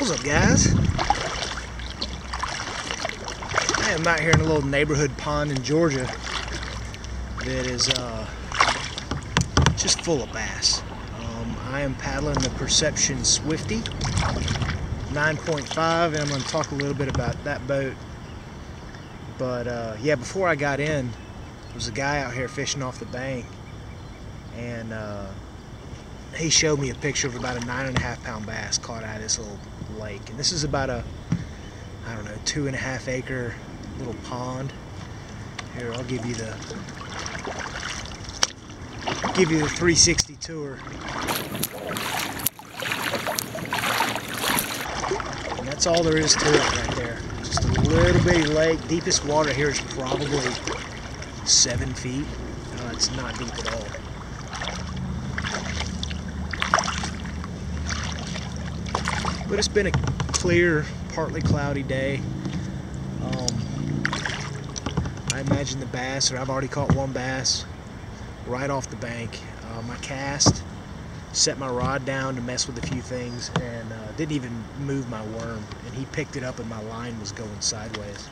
What's up, guys? I am out here in a little neighborhood pond in Georgia that is just full of bass. I am paddling the Perception Swifty 9.5, and I'm going to talk a little bit about that boat. But yeah, before I got in, there was a guy out here fishing off the bank, and he showed me a picture of about a 9.5 pound bass caught out of this little lake. And this is about a, I don't know, 2.5 acre little pond. Here, I'll give you the 360 tour. And that's all there is to it right there. Just a little bitty lake. Deepest water here is probably 7 feet. It's not deep at all. But it's been a clear, partly cloudy day. I imagine the bass, or I've already caught one bass right off the bank. I cast, set my rod down to mess with a few things, and didn't even move my worm. And he picked it up and my line was going sideways.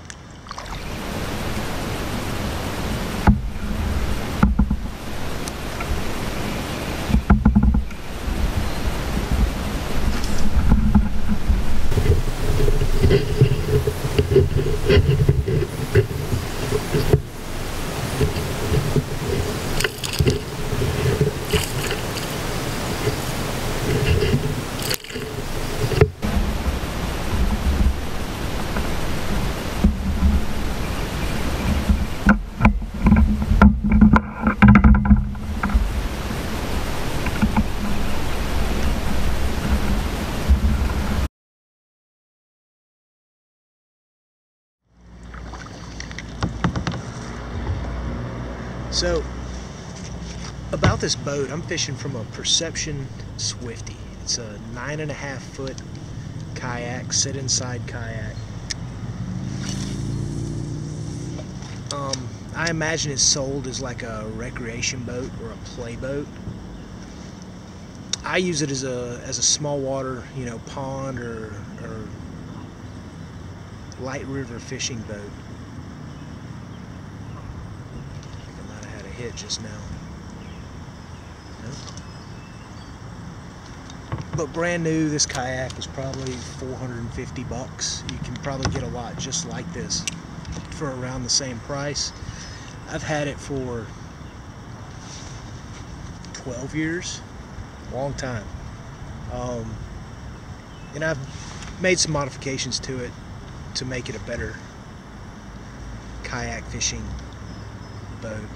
So, about this boat, I'm fishing from a Perception Swifty. It's a 9.5 foot kayak, sit inside kayak. I imagine it's sold as like a recreation boat or a play boat. I use it as a small water, you know, pond or light river fishing boat. Hit just now. Nope. But brand new, this kayak was probably 450 bucks. You can probably get a lot just like this for around the same price. I've had it for 12 years, long time. And I've made some modifications to it to make it a better kayak fishing boat.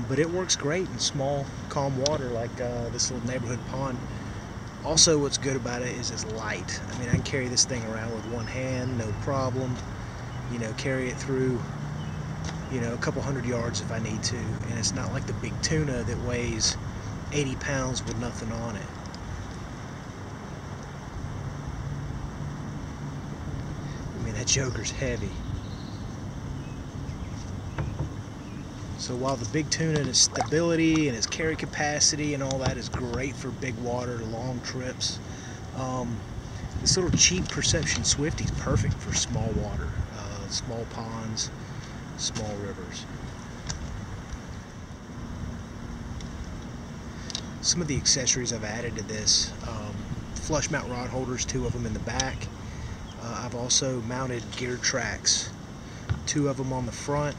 But it works great in small, calm water like this little neighborhood pond. Also, what's good about it is it's light. I mean, I can carry this thing around with one hand, no problem. You know, carry it through, you know, a couple hundred yards if I need to. And it's not like the Big Tuna that weighs 80 pounds with nothing on it. I mean, that joker's heavy. So while the Big Tuna and its stability and its carry capacity and all that is great for big water, long trips, this little cheap Perception Swifty is perfect for small water, small ponds, small rivers. Some of the accessories I've added to this, flush mount rod holders, 2 of them in the back. I've also mounted gear tracks, 2 of them on the front.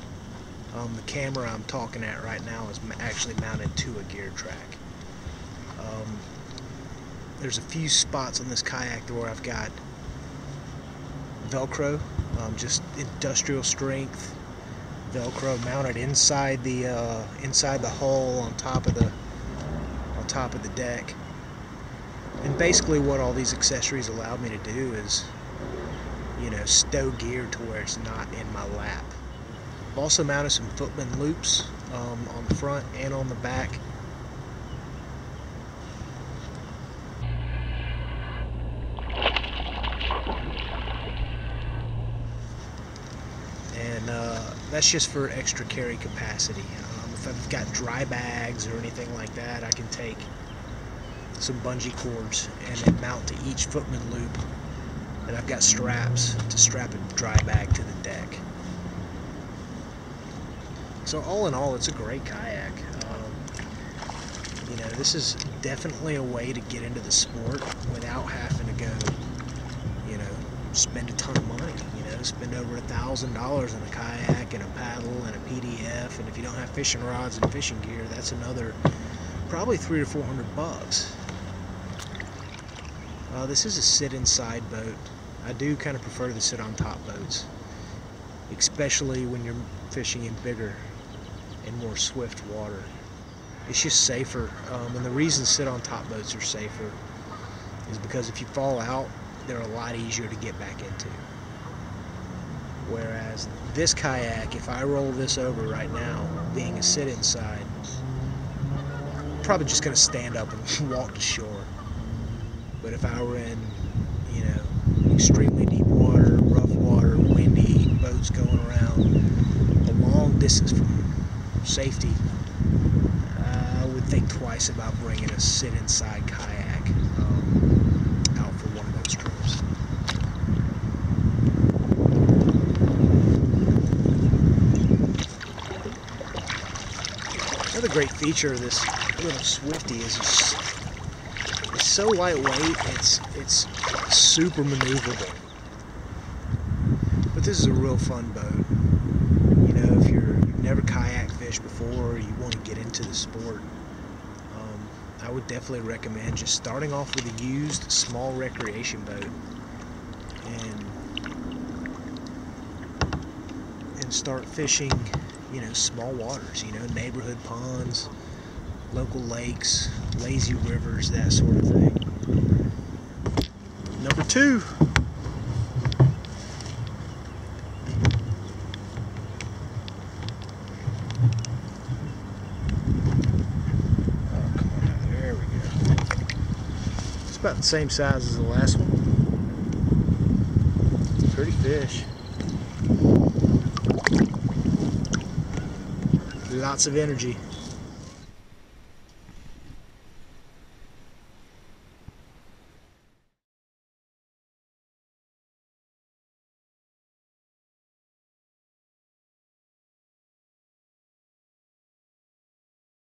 The camera I'm talking at right now is actually mounted to a gear track. There's a few spots on this kayak where I've got velcro, just industrial strength velcro mounted inside the hull on top of the deck. And basically what all these accessories allow me to do is, you know, stow gear to where it's not in my lap. I've also mounted some footman loops on the front and on the back. And that's just for extra carry capacity. If I've got dry bags or anything like that, I can take some bungee cords and then mount to each footman loop. And I've got straps to strap a dry bag to the deck. So all in all, it's a great kayak. You know, this is definitely a way to get into the sport without having to go, you know, spend a ton of money. You know, spend over $1,000 on a kayak and a paddle and a PDF, and if you don't have fishing rods and fishing gear, that's another probably $300 or $400. This is a sit-inside boat. I do kind of prefer to sit on top boats, especially when you're fishing in bigger and more swift water. It's just safer, and the reason sit on top boats are safer is because if you fall out, they're a lot easier to get back into. Whereas this kayak, if I roll this over right now, being a sit inside, I'm probably just going to stand up and walk to shore. But if I were in, you know, extremely deep water, rough water, windy, boats going around a long distance from safety, I would think twice about bringing a sit-inside kayak out for one of those trips. Another great feature of this little Swifty is it's so lightweight, it's super maneuverable. But this is a real fun boat. You know, if you've never kayak fished before, or you want to get into the sport, I would definitely recommend just starting off with a used small recreation boat and start fishing, you know, small waters, you know, neighborhood ponds, local lakes, lazy rivers, that sort of thing. Number 2. About the same size as the last one. Pretty fish. Lots of energy.